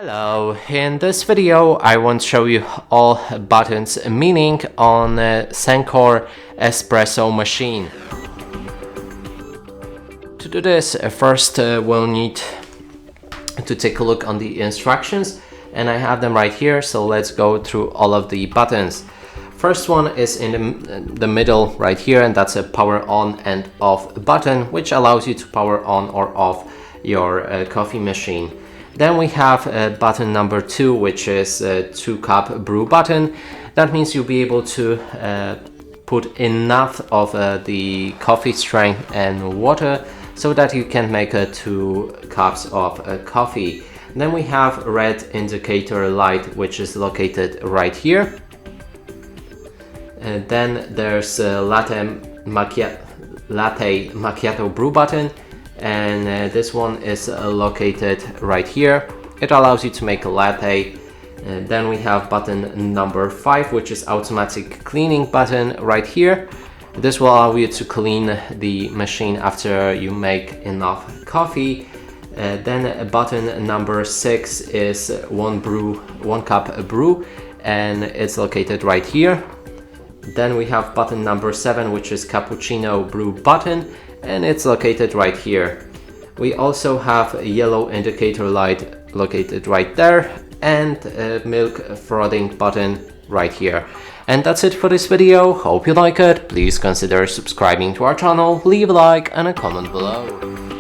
Hello, in this video I want to show you all buttons meaning on Sencor Espresso Machine. To do this, first we'll need to take a look on the instructions, and I have them right here, so let's go through all of the buttons. First one is in the middle right here, and that's a power on and off button, which allows you to power on or off your coffee machine. Then we have button number 2, which is a 2-cup brew button. That means you'll be able to put enough of the coffee strength and water so that you can make 2 cups of coffee. Then we have red indicator light, which is located right here. And then there's a latte macchiato brew button, and this one is located right here. It allows you to make a latte. Then we have button number 5, which is automatic cleaning button right here. This will allow you to clean the machine after you make enough coffee. Then button number 6 is 1 cup brew, and it's located right here. Then we have button number 7, which is cappuccino brew button, and it's located right here. We also have a yellow indicator light located right there, and a milk frothing button right here. And that's it for this video. Hope you like it. Please consider subscribing to our channel, leave a like and a comment below.